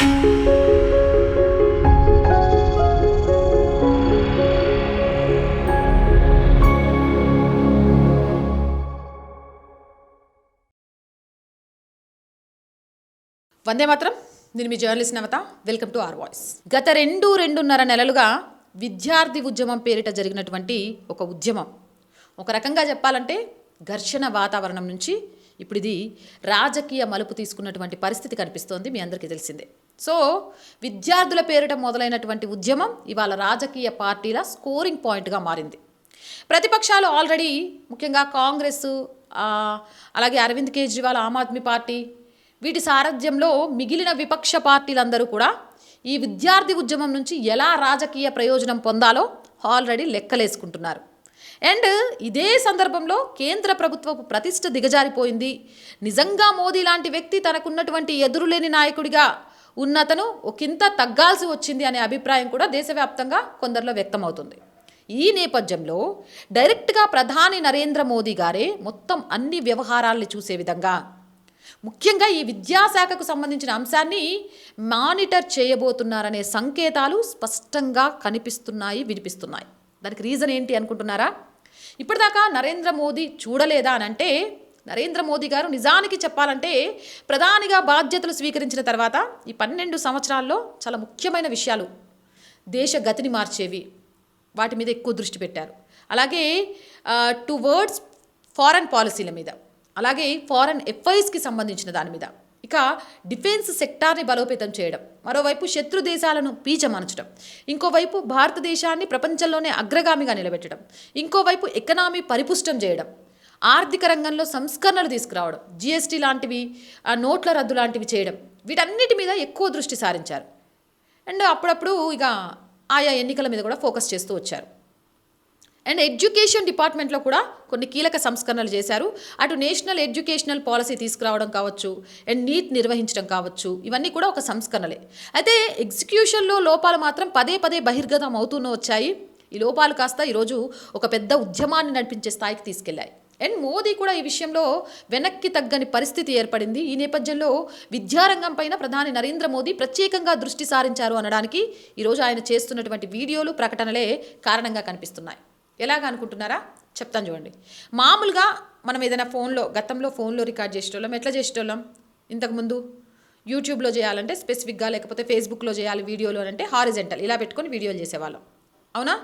వందే మాత్రం. నేను మీ journalist Navata. Welcome to our voice. గత 2.5 నెలలుగా విద్యార్థి ఉద్యమం పేరిట జరిగినటువంటి ఒక ఉద్యమం, ఒక రకంగా చెప్పాలంటే ఘర్షణ వాతావరణం నుంచి ఇప్పుడు ఇది రాజకీయ మలుపు తీసుకున్నటువంటి పరిస్థితి కనిపిస్తోంది. మీ అందరికీ తెలిసిందే. సో విద్యార్థుల పేరిట మొదలైనటువంటి ఉద్యమం ఇవాళ రాజకీయ పార్టీల స్కోరింగ్ పాయింట్గా మారింది. ప్రతిపక్షాలు ఆల్రెడీ, ముఖ్యంగా కాంగ్రెస్, అలాగే అరవింద్ కేజ్రీవాల్, ఆమ్ ఆద్మీ పార్టీ, వీటి సారథ్యంలో మిగిలిన విపక్ష పార్టీలందరూ కూడా ఈ విద్యార్థి ఉద్యమం నుంచి ఎలా రాజకీయ ప్రయోజనం పొందాలో ఆల్రెడీ లెక్కలేసుకుంటున్నారు. అండ్ ఇదే సందర్భంలో కేంద్ర ప్రభుత్వపు ప్రతిష్ట దిగజారిపోయింది. నిజంగా మోదీ లాంటి వ్యక్తి తనకున్నటువంటి ఎదురులేని నాయకుడిగా ఉన్నతను ఒకంత తగ్గాల్సి వచ్చింది అనే అభిప్రాయం కూడా దేశవ్యాప్తంగా కొందరిలో వ్యక్తమవుతుంది. ఈ నేపథ్యంలో డైరెక్ట్గా ప్రధాని నరేంద్ర మోదీ గారే మొత్తం అన్ని వ్యవహారాల్ని చూసే విధంగా, ముఖ్యంగా ఈ విద్యాశాఖకు సంబంధించిన అంశాన్ని మానిటర్ చేయబోతున్నారనే సంకేతాలు స్పష్టంగా కనిపిస్తున్నాయి, వినిపిస్తున్నాయి. దానికి రీజన్ ఏంటి అనుకుంటున్నారా? ఇప్పటిదాకా నరేంద్ర మోదీ చూడలేదా అని అంటే, నరేంద్ర మోదీ గారు నిజానికి చెప్పాలంటే ప్రధానిగా బాధ్యతలు స్వీకరించిన తర్వాత ఈ 12 సంవత్సరాల్లో చాలా ముఖ్యమైన విషయాలు, దేశ గతిని మార్చేవి, వాటి మీద ఎక్కువ దృష్టి పెట్టారు. అలాగే టువర్డ్స్ ఫారెన్ పాలసీల మీద, అలాగే ఫారెన్ అఫైర్స్కి సంబంధించిన దాని మీద, ఇక డిఫెన్స్ సెక్టార్ని బలోపేతం చేయడం, మరోవైపు శత్రు దేశాలను పీచమనచడం, ఇంకోవైపు భారతదేశాన్ని ప్రపంచంలోనే అగ్రగామిగా నిలబెట్టడం, ఇంకోవైపు ఎకనామీ పరిపుష్టం చేయడం, ఆర్థిక రంగంలో సంస్కరణలు తీసుకురావడం, జిఎస్టీ లాంటివి, నోట్ల రద్దు లాంటివి చేయడం, వీటన్నిటి మీద ఎక్కువ దృష్టి సారించారు. అండ్ అప్పుడప్పుడు ఇక ఆయా ఎన్నికల మీద కూడా ఫోకస్ చేస్తూ వచ్చారు. అండ్ ఎడ్యుకేషన్ డిపార్ట్మెంట్లో కూడా కొన్ని కీలక సంస్కరణలు చేశారు. అటు నేషనల్ ఎడ్యుకేషనల్ పాలసీ తీసుకురావడం కావచ్చు, అండ్ నీట్ నిర్వహించడం కావచ్చు, ఇవన్నీ కూడా ఒక సంస్కరణలే. అయితే ఎగ్జిక్యూషన్లో లోపాలు మాత్రం పదే పదే బహిర్గతం అవుతూనే వచ్చాయి. ఈ లోపాలు కాస్త ఈరోజు ఒక పెద్ద ఉద్యమాన్ని నడిపించే స్థాయికి తీసుకెళ్లాయి. అండ్ మోదీ కూడా ఈ విషయంలో వెనక్కి తగ్గని పరిస్థితి ఏర్పడింది. ఈ నేపథ్యంలో విద్యారంగం పైన ప్రధాని నరేంద్ర మోదీ ప్రత్యేకంగా దృష్టి సారించారు అనడానికి ఈరోజు ఆయన చేస్తున్నటువంటి వీడియోలు, ప్రకటనలే కారణంగా కనిపిస్తున్నాయి. ఎలాగ అనుకుంటున్నారా? చెప్తాను చూడండి. మామూలుగా మనం ఏదైనా గతంలో ఫోన్లో రికార్డ్ చేసేటోళ్ళం. ఎట్లా చేసేటోళ్ళం? ఇంతకుముందు యూట్యూబ్లో చేయాలంటే స్పెసిఫిక్గా, లేకపోతే ఫేస్బుక్లో చేయాలి వీడియోలు అంటే హారిజెంటల్ ఇలా పెట్టుకొని వీడియోలు చేసేవాళ్ళం, అవునా?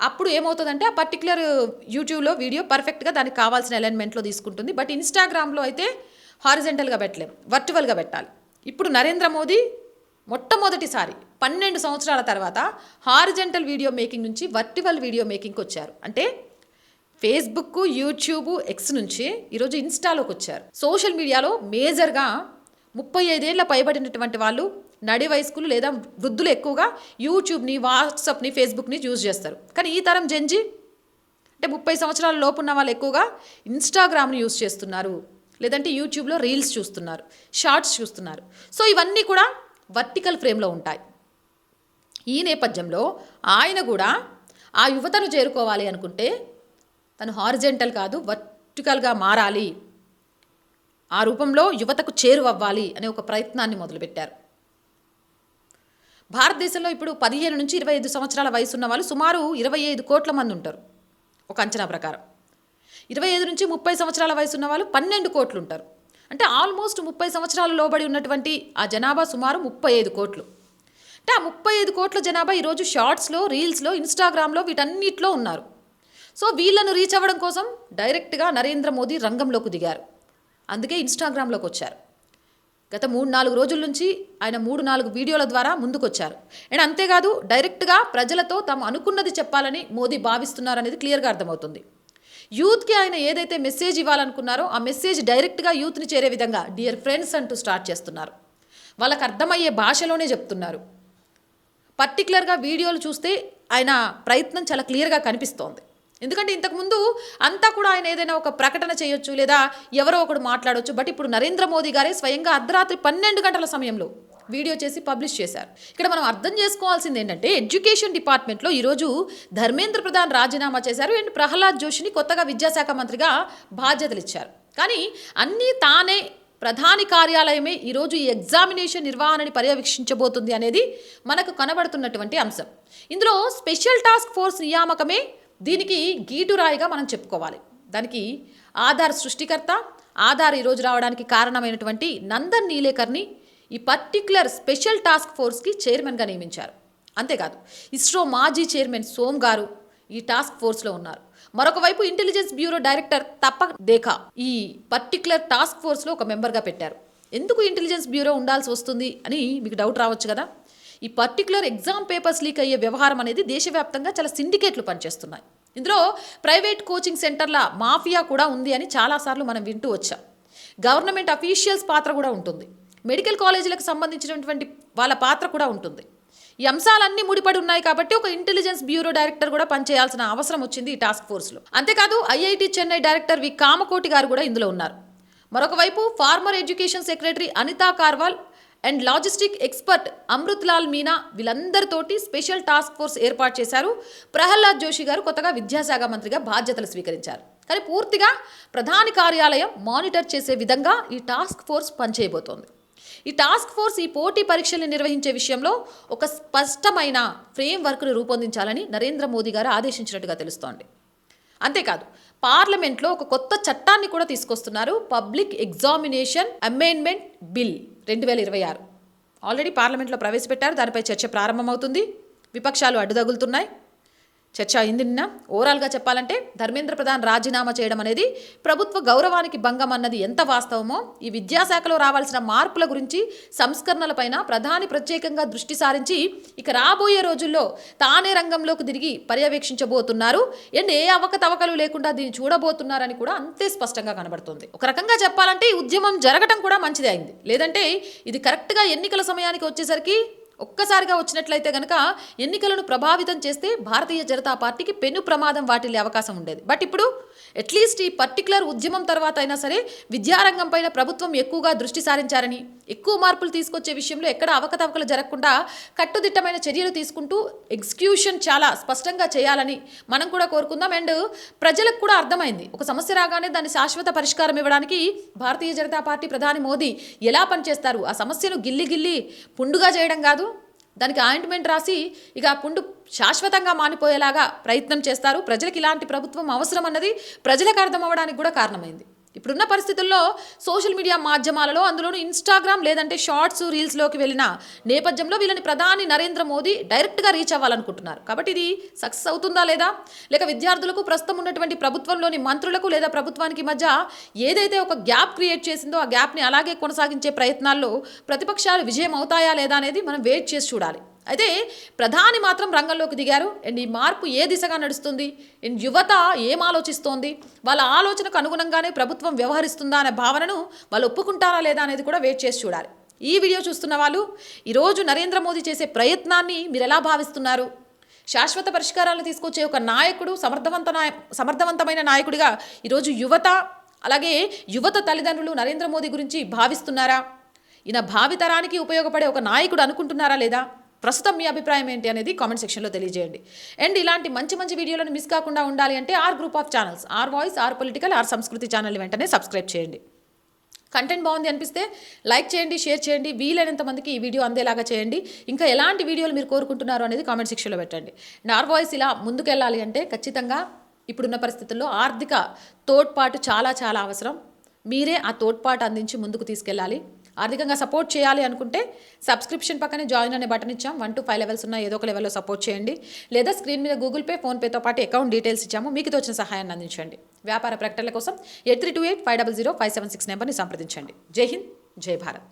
అప్పుడు ఏమవుతుందంటే ఆ పర్టికులర్ యూట్యూబ్లో వీడియో పర్ఫెక్ట్గా దానికి కావాల్సిన అలైన్మెంట్లో తీసుకుంటుంది. బట్ ఇన్స్టాగ్రామ్లో అయితే హారిజెంటల్గా పెట్టలేం, వర్చువల్గా పెట్టాలి. ఇప్పుడు నరేంద్ర మోదీ మొట్టమొదటిసారి 12 సంవత్సరాల తర్వాత హారిజెంటల్ వీడియో మేకింగ్ నుంచి వర్టికల్ వీడియో మేకింగ్కి వచ్చారు. అంటే ఫేస్బుక్, యూట్యూబ్, ఎక్స్ నుంచి ఈరోజు ఇన్స్టాలోకి వచ్చారు. సోషల్ మీడియాలో మేజర్గా 35 ఏళ్ళ పైబడినటువంటి వాళ్ళు, నడి వయస్కులు లేదా వృద్ధులు ఎక్కువగా యూట్యూబ్ని, వాట్సాప్ని, ఫేస్బుక్ని యూజ్ చేస్తారు. కానీ ఈ తరం జెన్జీ అంటే 30 సంవత్సరాల లోపు ఉన్న వాళ్ళు ఎక్కువగా ఇన్స్టాగ్రామ్ని యూజ్ చేస్తున్నారు, లేదంటే యూట్యూబ్లో రీల్స్ చూస్తున్నారు, షార్ట్స్ చూస్తున్నారు. సో ఇవన్నీ కూడా వర్టికల్ ఫ్రేమ్లో ఉంటాయి. ఈ నేపథ్యంలో ఆయన కూడా ఆ యువతను చేరుకోవాలి అనుకుంటే తను హారిజెంటల్ కాదు, వర్టికల్గా మారాలి, ఆ రూపంలో యువతకు చేరువవ్వాలి అనే ఒక ప్రయత్నాన్ని మొదలుపెట్టారు. భారతదేశంలో ఇప్పుడు 15 నుంచి 25 సంవత్సరాల వయసు ఉన్న వాళ్ళు సుమారు 25 కోట్ల మంది ఉంటారు ఒక అంచనా ప్రకారం. 25 నుంచి 30 సంవత్సరాల వయసు ఉన్న వాళ్ళు 12 కోట్లు ఉంటారు. అంటే ఆల్మోస్ట్ 30 సంవత్సరాల లోబడి ఉన్నటువంటి ఆ జనాభా సుమారు 35 కోట్లు. అంటే ఆ 35 కోట్ల జనాభా ఈరోజు షార్ట్స్లో, రీల్స్లో, ఇన్స్టాగ్రామ్లో, వీటన్నిటిలో ఉన్నారు. సో వీళ్ళను రీచ్ అవ్వడం కోసం డైరెక్ట్గా నరేంద్ర మోదీ రంగంలోకి దిగారు. అందుకే ఇన్స్టాగ్రామ్లోకి వచ్చారు. గత 3-4 రోజుల నుంచి ఆయన 3-4 వీడియోల ద్వారా ముందుకొచ్చారు. అండ్ అంతేకాదు డైరెక్ట్గా ప్రజలతో తాము అనుకున్నది చెప్పాలని మోదీ భావిస్తున్నారనేది క్లియర్గా అర్థమవుతుంది. యూత్కి ఆయన ఏదైతే మెసేజ్ ఇవ్వాలనుకున్నారో ఆ మెసేజ్ డైరెక్ట్గా యూత్ని చేరే విధంగా డియర్ ఫ్రెండ్స్ అంటూ స్టార్ట్ చేస్తున్నారు. వాళ్ళకు అర్థమయ్యే భాషలోనే చెప్తున్నారు. పర్టికులర్గా వీడియోలు చూస్తే ఆయన ప్రయత్నం చాలా క్లియర్గా కనిపిస్తోంది. ఎందుకంటే ఇంతకుముందు అంతా కూడా ఆయన ఏదైనా ఒక ప్రకటన చేయొచ్చు, లేదా ఎవరో ఒకడు మాట్లాడవచ్చు. బట్ ఇప్పుడు నరేంద్ర మోదీ గారే స్వయంగా అర్ధరాత్రి 12 గంటల సమయంలో వీడియో చేసి పబ్లిష్ చేశారు. ఇక్కడ మనం అర్థం చేసుకోవాల్సింది ఏంటంటే ఎడ్యుకేషన్ డిపార్ట్మెంట్లో ఈరోజు ధర్మేంద్ర ప్రధాన్ రాజీనామా చేశారు. అండ్ ప్రహ్లాద్ జోషిని కొత్తగా విద్యాశాఖ మంత్రిగా బాధ్యతలు ఇచ్చారు. కానీ అన్నీ తానే ప్రధాని కార్యాలయమే ఈరోజు ఈ ఎగ్జామినేషన్ నిర్వహణని పర్యవేక్షించబోతుంది అనేది మనకు కనబడుతున్నటువంటి అంశం. ఇందులో స్పెషల్ టాస్క్ ఫోర్స్ నియామకమే దీనికి గీటురాయిగా మనం చెప్పుకోవాలి. దానికి ఆధార్ సృష్టికర్త, ఆధార్ ఈరోజు రావడానికి కారణమైనటువంటి నందన్ నీలేకర్ని ఈ పర్టిక్యులర్ స్పెషల్ టాస్క్ ఫోర్స్కి చైర్మన్గా నియమించారు. అంతేకాదు ఇస్రో మాజీ చైర్మన్ సోమ్ గారు ఈ టాస్క్ ఫోర్స్లో ఉన్నారు. మరొక వైపు ఇంటెలిజెన్స్ బ్యూరో డైరెక్టర్ తపక్ దేఖా ఈ పర్టిక్యులర్ టాస్క్ ఫోర్స్లో ఒక మెంబర్గా పెట్టారు. ఎందుకు ఇంటెలిజెన్స్ బ్యూరో ఉండాల్సి వస్తుంది అని మీకు డౌట్ రావచ్చు కదా. ఈ పర్టిక్యులర్ ఎగ్జామ్ పేపర్స్ లీక్ అయ్యే వ్యవహారం అనేది దేశవ్యాప్తంగా చాలా సిండికేట్లు పనిచేస్తున్నాయి. ఇందులో ప్రైవేట్ కోచింగ్ సెంటర్ల మాఫియా కూడా ఉంది అని చాలాసార్లు మనం వింటూ వచ్చాం. గవర్నమెంట్ అఫీషియల్స్ పాత్ర కూడా ఉంటుంది. మెడికల్ కాలేజీలకు సంబంధించినటువంటి వాళ్ళ పాత్ర కూడా ఉంటుంది. ఈ అంశాలన్నీ ముడిపడి ఉన్నాయి కాబట్టి ఒక ఇంటెలిజెన్స్ బ్యూరో డైరెక్టర్ కూడా పనిచేయాల్సిన అవసరం వచ్చింది ఈ టాస్క్ ఫోర్స్లో. అంతేకాదు IIT Chennai director V Kamakoti గారు కూడా ఇందులో ఉన్నారు. మరొక వైపు former education secretary Anita Karwal and logistic expert Amrit Lal Meena వీళ్ళందరితోటి స్పెషల్ టాస్క్ ఫోర్స్ ఏర్పాటు చేశారు. ప్రహ్లాద్ జోషి గారు కొత్తగా విద్యాశాఖ మంత్రిగా బాధ్యతలు స్వీకరించారు. కానీ పూర్తిగా ప్రధాని కార్యాలయం మానిటర్ చేసే విధంగా ఈ టాస్క్ ఫోర్స్ పనిచేయబోతోంది. ఈ టాస్క్ ఫోర్స్ ఈ పోటీ పరీక్షల్ని నిర్వహించే విషయంలో ఒక స్పష్టమైన ఫ్రేమ్ వర్క్ను రూపొందించాలని నరేంద్ర మోదీ గారు ఆదేశించినట్టుగా తెలుస్తోంది. అంతేకాదు పార్లమెంట్లో ఒక కొత్త చట్టాన్ని కూడా తీసుకొస్తున్నారు. Public examination amendment bill 2026 already పార్లమెంట్లో ప్రవేశపెట్టారు. దానిపై చర్చ ప్రారంభమవుతుంది. విపక్షాలు అడ్డుతగులుతున్నాయి. చర్చ అయింది నిన్న. ఓవరాల్గా చెప్పాలంటే ధర్మేంద్ర ప్రధాన్ రాజీనామా చేయడం అనేది ప్రభుత్వ గౌరవానికి భంగం అన్నది ఎంత వాస్తవమో, ఈ విద్యాశాఖలో రావాల్సిన మార్పుల గురించి సంస్కరణలపైన ప్రధాని ప్రత్యేకంగా దృష్టి సారించి ఇక రాబోయే రోజుల్లో తానే రంగంలోకి తిరిగి పర్యవేక్షించబోతున్నారు అండ్ ఏ అవకతవకలు లేకుండా దీన్ని చూడబోతున్నారని కూడా అంతే స్పష్టంగా కనబడుతుంది. ఒక రకంగా చెప్పాలంటే ఈ ఉద్యమం జరగడం కూడా మంచిదే అయింది. లేదంటే ఇది కరెక్ట్గా ఎన్నికల సమయానికి వచ్చేసరికి ఒక్కసారిగా వచ్చినట్లయితే కనుక ఎన్నికలను ప్రభావితం చేస్తే భారతీయ జనతా పార్టీకి పెను ప్రమాదం వాటిల్లే అవకాశం ఉండేది. బట్ ఇప్పుడు అట్లీస్ట్ ఈ పర్టికులర్ ఉద్యమం తర్వాత అయినా సరే విద్యారంగం పైన ప్రభుత్వం ఎక్కువగా దృష్టి సారించారని, ఎక్కువ మార్పులు తీసుకొచ్చే విషయంలో ఎక్కడ అవకతవకలు జరగకుండా కట్టుదిట్టమైన చర్యలు తీసుకుంటూ ఎగ్జిక్యూషన్ చాలా స్పష్టంగా చేయాలని మనం కూడా కోరుకుందాం. అండ్ ప్రజలకు కూడా అర్థమైంది ఒక సమస్య రాగానే దాన్ని శాశ్వత పరిష్కారం ఇవ్వడానికి భారతీయ జనతా పార్టీ ప్రధాని మోదీ ఎలా పనిచేస్తారు, ఆ సమస్యను గిల్లి పుండుగా చేయడం కాదు, దానికి ఆయింట్మెంట్ రాసి ఇక ఆ పుండు శాశ్వతంగా మానిపోయేలాగా ప్రయత్నం చేస్తారు. ప్రజలకు ఇలాంటి ప్రభుత్వం అవసరం అన్నది ప్రజలకు అర్థం అవ్వడానికి కూడా కారణమైంది. ఇప్పుడున్న పరిస్థితుల్లో సోషల్ మీడియా మాధ్యమాలలో అందులోనూ ఇన్స్టాగ్రామ్ లేదంటే షార్ట్స్ రీల్స్లోకి వెళ్ళిన నేపథ్యంలో వీళ్ళని ప్రధాని నరేంద్ర మోదీ డైరెక్ట్గా రీచ్ అవ్వాలనుకుంటున్నారు. కాబట్టి ఇది సక్సెస్ అవుతుందా లేదా, లేక విద్యార్థులకు ప్రస్తుతం ఉన్నటువంటి ప్రభుత్వంలోని మంత్రులకు లేదా ప్రభుత్వానికి మధ్య ఏదైతే ఒక గ్యాప్ క్రియేట్ చేసిందో ఆ గ్యాప్ని అలాగే కొనసాగించే ప్రయత్నాల్లో ప్రతిపక్షాలు విజయం అవుతాయా లేదా అనేది మనం వెయిట్ చేసి చూడాలి. అయితే ప్రధాని మాత్రం రంగంలోకి దిగారు. అండ్ ఈ మార్పు ఏ దిశగా నడుస్తుంది, అండ్ యువత ఏం ఆలోచిస్తోంది, వాళ్ళ ఆలోచనకు అనుగుణంగానే ప్రభుత్వం వ్యవహరిస్తుందా అనే భావనను వాళ్ళు ఒప్పుకుంటారా లేదా అనేది కూడా వెయిట్ చేసి చూడాలి. ఈ వీడియో చూస్తున్న వాళ్ళు ఈరోజు నరేంద్ర మోదీ చేసే ప్రయత్నాన్ని మీరు ఎలా భావిస్తున్నారు? శాశ్వత పరిష్కారాలను తీసుకొచ్చే ఒక నాయకుడు, సమర్థవంతమైన నాయకుడిగా ఈరోజు యువత అలాగే యువత తల్లిదండ్రులు నరేంద్ర మోదీ గురించి భావిస్తున్నారా? ఈయన భావితరానికి ఉపయోగపడే ఒక నాయకుడు అనుకుంటున్నారా లేదా? ప్రస్తుతం మీ అభిప్రాయం ఏంటి అనేది కామెంట్ సెక్షన్లో తెలియజేయండి. అండ్ ఇలాంటి మంచి వీడియోలను మిస్ కాకుండా ఉండాలి అంటే or group of channels, or voice, or political, or Samskriti ఛానల్ని వెంటనే సబ్స్క్రైబ్ చేయండి. కంటెంట్ బాగుంది అనిపిస్తే లైక్ చేయండి, షేర్ చేయండి, వీలైనంత మందికి ఈ వీడియో అందేలాగా చేయండి. ఇంకా ఎలాంటి వీడియోలు మీరు కోరుకుంటున్నారు అనేది కామెంట్ సెక్షన్లో పెట్టండి. అండ్ ఆర్ వాయిస్ ఇలా ముందుకెళ్ళాలి అంటే ఖచ్చితంగా ఇప్పుడున్న పరిస్థితుల్లో ఆర్థిక తోడ్పాటు చాలా అవసరం. మీరే ఆ తోడ్పాటు అందించి ముందుకు తీసుకెళ్ళాలి. ఆర్థికంగా సపోర్ట్ చేయాలి అనుకుంటే సబ్స్క్రిప్షన్ పక్కనే జాయిన్ అనే బటన్ ఇచ్చాం. 1 to 5 లెవెల్స్ ఉన్న ఏదో ఒక లెవెల్లో సపోర్ట్ చేయండి. లేదా స్క్రీన్ మీద గూగుల్ పే, ఫోన్పేతో పాటు అకౌంట్ డీటెయిల్స్ ఇచ్చాము. మీకు తోచిన సహాయాన్ని అందించండి. వ్యాపార ప్రకటనల కోసం 8328 500 576 నెంబర్ని సంప్రదించండి. జై హింద్, జై భారత్.